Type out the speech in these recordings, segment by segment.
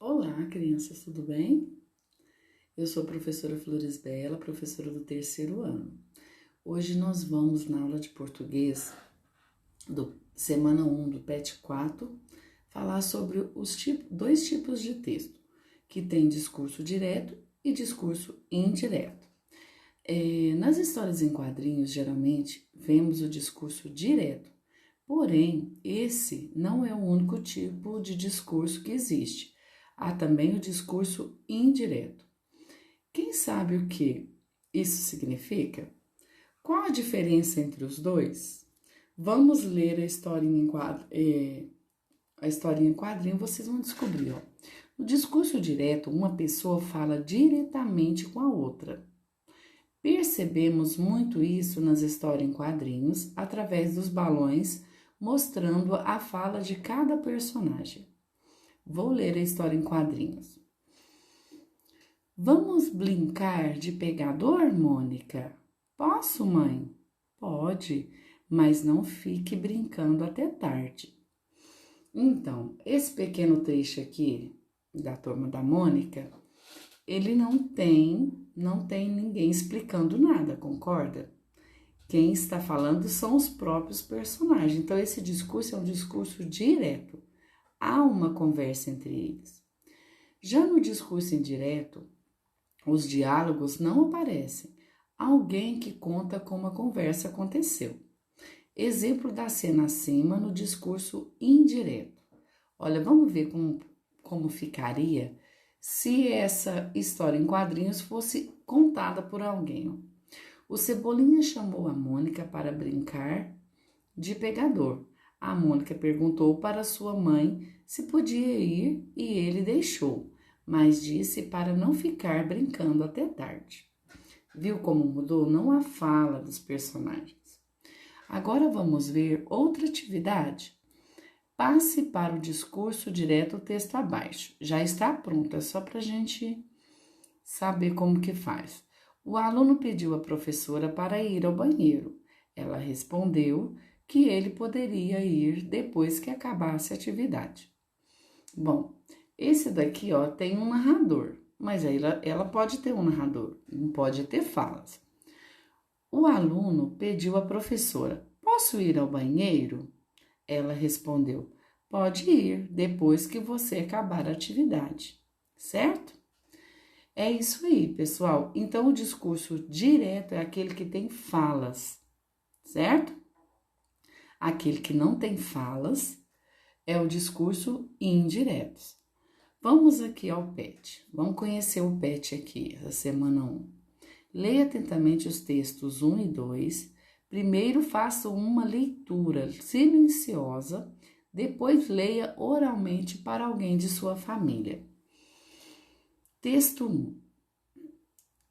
Olá, crianças, tudo bem? Eu sou a professora Floresbella, professora do terceiro ano. Hoje nós vamos, na aula de português do semana 1 do PET 4, falar sobre dois tipos de texto, que tem discurso direto e discurso indireto. Nas histórias em quadrinhos, geralmente, vemos o discurso direto, porém, esse não é o único tipo de discurso que existe. Há também o discurso indireto. Quem sabe o que isso significa? Qual a diferença entre os dois? Vamos ler a historinha em quadrinho, vocês vão descobrir. No discurso direto, uma pessoa fala diretamente com a outra. Percebemos muito isso nas histórias em quadrinhos, através dos balões, mostrando a fala de cada personagem. Vou ler a história em quadrinhos. Vamos brincar de pegador, Mônica? Posso, mãe? Pode, mas não fique brincando até tarde. Então, esse pequeno trecho aqui da turma da Mônica, ele não tem ninguém explicando nada, concorda? Quem está falando são os próprios personagens. Então, esse discurso é um discurso direto. Há uma conversa entre eles. Já no discurso indireto, os diálogos não aparecem. Alguém que conta como a conversa aconteceu. Exemplo da cena acima no discurso indireto. Olha, vamos ver como ficaria se essa história em quadrinhos fosse contada por alguém. O Cebolinha chamou a Mônica para brincar de pegador. A Mônica perguntou para sua mãe se podia ir e ele deixou, mas disse para não ficar brincando até tarde. Viu como mudou? Não a fala dos personagens. Agora vamos ver outra atividade. Passe para o discurso direto o texto abaixo. Já está pronto, é só para a gente saber como que faz. O aluno pediu à professora para ir ao banheiro. Ela respondeu que ele poderia ir depois que acabasse a atividade. Bom, esse daqui, tem um narrador, mas aí ela pode ter um narrador, não pode ter falas. O aluno pediu à professora: posso ir ao banheiro? Ela respondeu: pode ir depois que você acabar a atividade, certo? É isso aí, pessoal. Então, o discurso direto é aquele que tem falas, certo? Aquele que não tem falas é o discurso indireto. Vamos aqui ao PET. Vamos conhecer o PET aqui, essa semana 1. Leia atentamente os textos 1 e 2. Primeiro faça uma leitura silenciosa, depois leia oralmente para alguém de sua família. Texto 1.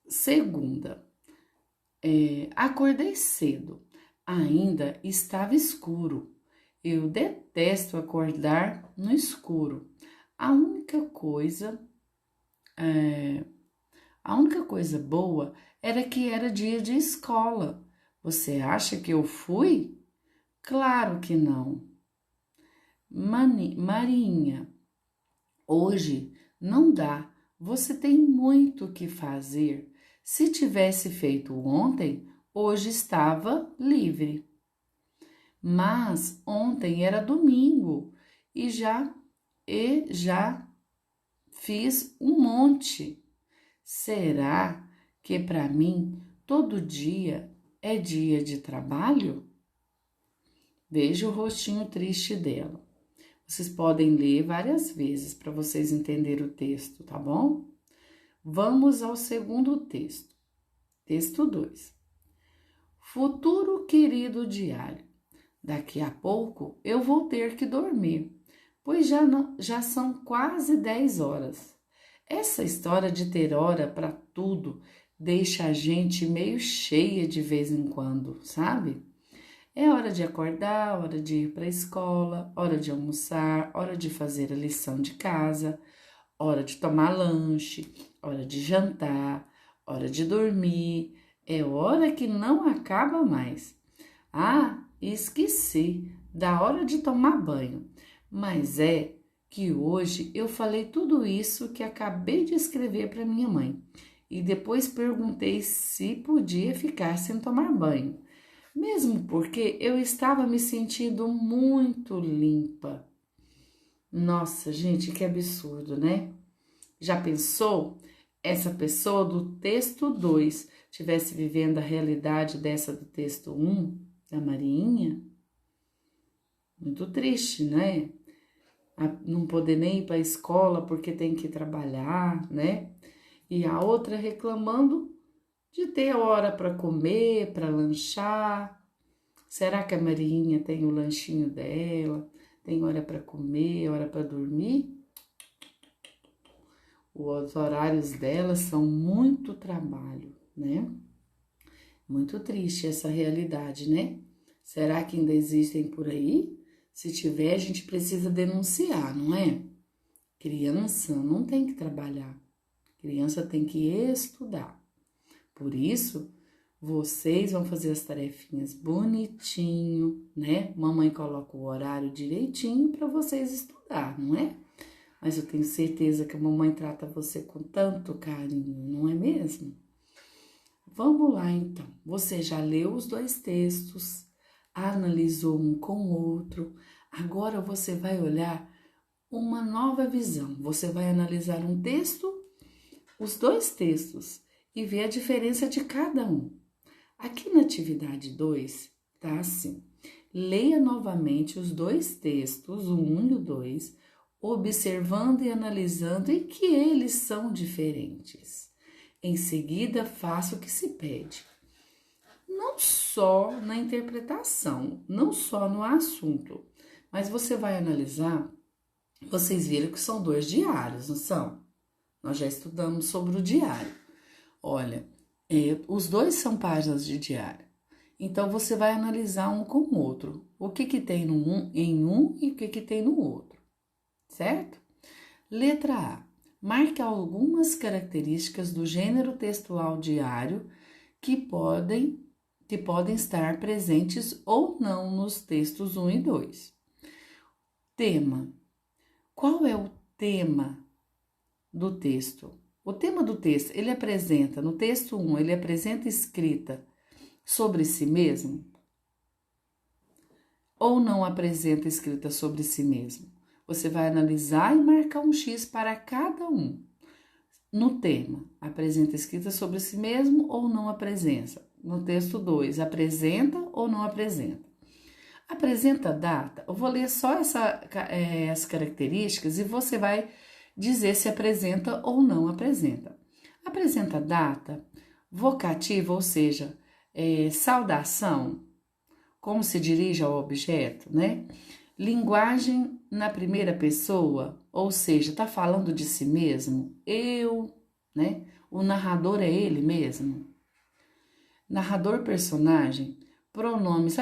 Segunda. Acordei cedo. Ainda estava escuro. Eu detesto acordar no escuro. A única coisa boa era que era dia de escola. Você acha que eu fui? Claro que não. Marinha, hoje não dá. Você tem muito o que fazer. Se tivesse feito ontem, hoje estava livre. Mas ontem era domingo e já fiz um monte. Será que para mim todo dia é dia de trabalho? Veja o rostinho triste dela. Vocês podem ler várias vezes para vocês entenderem o texto, tá bom? Vamos ao segundo texto. Texto 2. Futuro querido diário. Daqui a pouco eu vou ter que dormir, pois já são quase 10 horas. Essa história de ter hora para tudo deixa a gente meio cheia de vez em quando, sabe? É hora de acordar, hora de ir para a escola, hora de almoçar, hora de fazer a lição de casa, hora de tomar lanche, hora de jantar, hora de dormir. É hora que não acaba mais. Ah, esqueci da hora de tomar banho, mas é que hoje eu falei tudo isso que acabei de escrever para minha mãe e depois perguntei se podia ficar sem tomar banho, mesmo porque eu estava me sentindo muito limpa. Nossa, gente, que absurdo, né? Já pensou? Essa pessoa do texto 2 tivesse vivendo a realidade dessa do texto 1, da Mariinha? Muito triste, né? Não poder nem ir para a escola porque tem que trabalhar, né? E a outra reclamando de ter hora para comer, para lanchar. Será que a Mariinha tem o lanchinho dela? Tem hora para comer, hora para dormir? Os horários dela são muito trabalho, né? Muito triste essa realidade, né? Será que ainda existem por aí? Se tiver, a gente precisa denunciar, não é? Criança não tem que trabalhar, criança tem que estudar. Por isso, vocês vão fazer as tarefinhas bonitinho, né? Mamãe coloca o horário direitinho para vocês estudar, não é? Mas eu tenho certeza que a mamãe trata você com tanto carinho, não é mesmo? Vamos lá então. Você já leu os 2 textos, analisou um com o outro. Agora você vai olhar uma nova visão. Você vai analisar um texto, os 2 textos e ver a diferença de cada um. Aqui na atividade 2, tá assim. Leia novamente os 2 textos, o 1 e o 2, observando e analisando em que eles são diferentes. Em seguida, faça o que se pede. Não só na interpretação, não só no assunto, mas você vai analisar. Vocês viram que são 2 diários, não são? Nós já estudamos sobre o diário. Olha, os 2 são páginas de diário. Então, você vai analisar um com o outro. O que tem em um e o que tem no outro, certo? Letra A. Marque algumas características do gênero textual diário que podem estar presentes ou não nos textos 1 e 2. Tema. Qual é o tema do texto? O tema do texto, ele apresenta, no texto 1, ele apresenta escrita sobre si mesmo ou não apresenta escrita sobre si mesmo? Você vai analisar e marcar um X para cada um. No tema, apresenta escrita sobre si mesmo ou não apresenta? No texto 2, apresenta ou não apresenta? Apresenta data? Eu vou ler só as características e você vai dizer se apresenta ou não apresenta. Apresenta data, vocativa, ou seja, saudação, como se dirige ao objeto, né? Linguagem na primeira pessoa, ou seja, tá falando de si mesmo, eu, né? O narrador é ele mesmo. Narrador, personagem, pronomes,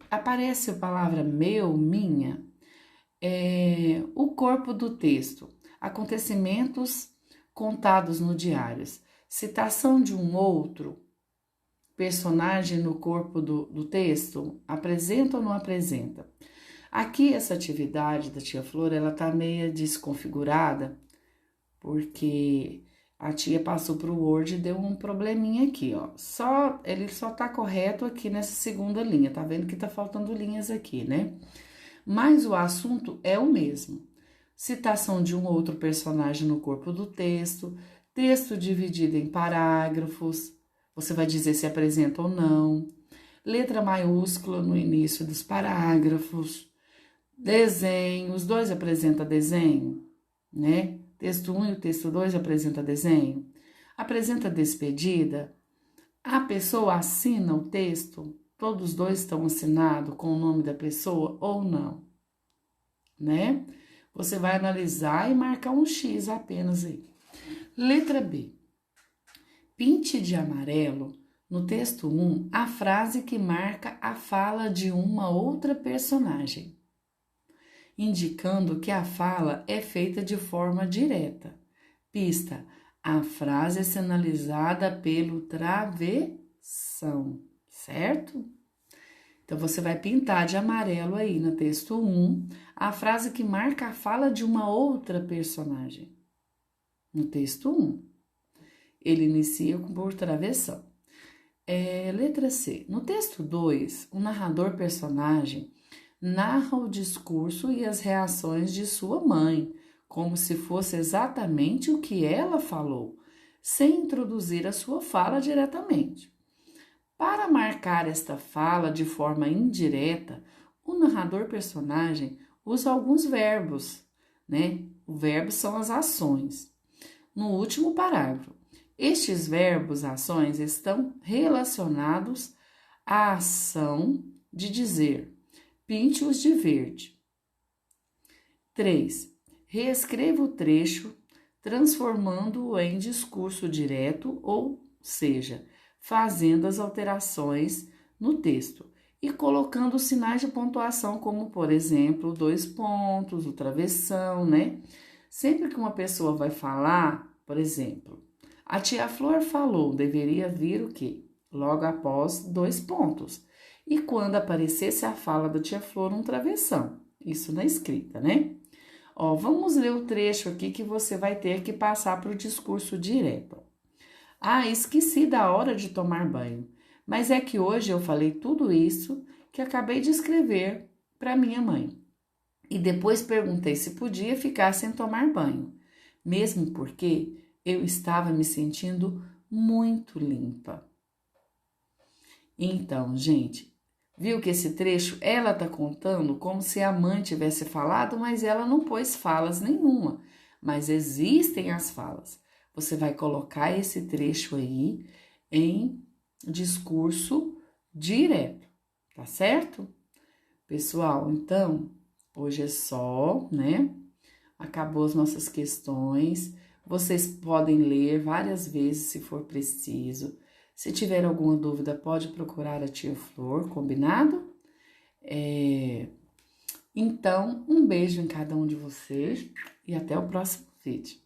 aparece a palavra meu, minha, o corpo do texto, acontecimentos contados no diário, citação de um outro personagem no corpo do texto, apresenta ou não apresenta? Aqui essa atividade da tia Flor, ela tá meio desconfigurada, porque a tia passou para o Word e deu um probleminha aqui, ó. Ele só tá correto aqui nessa segunda linha, tá vendo que tá faltando linhas aqui, né? Mas o assunto é o mesmo. Citação de um outro personagem no corpo do texto, texto dividido em parágrafos, você vai dizer se apresenta ou não, letra maiúscula no início dos parágrafos, desenho, os 2 apresentam desenho, né? Texto 1 e o texto 2 apresenta desenho. Apresenta despedida. A pessoa assina o texto, todos os 2 estão assinados com o nome da pessoa ou não, né? Você vai analisar e marcar um X apenas aí. Letra B. Pinte de amarelo, no texto 1, a frase que marca a fala de uma outra personagem, indicando que a fala é feita de forma direta. Pista, a frase é sinalizada pelo travessão, certo? Então, você vai pintar de amarelo aí no texto 1 a frase que marca a fala de uma outra personagem. No texto 1, ele inicia por travessão. Letra C. No texto 2, o narrador personagem narra o discurso e as reações de sua mãe, como se fosse exatamente o que ela falou, sem introduzir a sua fala diretamente. Para marcar esta fala de forma indireta, o narrador personagem usa alguns verbos, né? Os verbos são as ações. No último parágrafo, estes verbos, ações, estão relacionados à ação de dizer pinte-os de verde. 3. Reescreva o trecho, transformando-o em discurso direto, ou seja, fazendo as alterações no texto e colocando sinais de pontuação, como, por exemplo, 2 pontos, o travessão, né? Sempre que uma pessoa vai falar, por exemplo, a tia Flor falou, deveria vir o quê? Logo após 2 pontos. E quando aparecesse a fala da tia Flor, um travessão. Isso na escrita, né? Vamos ler o trecho aqui que você vai ter que passar para o discurso direto. Esqueci da hora de tomar banho, mas é que hoje eu falei tudo isso que acabei de escrever para minha mãe. E depois perguntei se podia ficar sem tomar banho, mesmo porque eu estava me sentindo muito limpa. Então, gente, viu que esse trecho ela tá contando como se a mãe tivesse falado, mas ela não pôs falas nenhuma. Mas existem as falas. Você vai colocar esse trecho aí em discurso direto, tá certo? Pessoal, então, hoje é só, né? Acabou as nossas questões. Vocês podem ler várias vezes se for preciso. Se tiver alguma dúvida, pode procurar a tia Flor, combinado? Então, um beijo em cada um de vocês e até o próximo vídeo.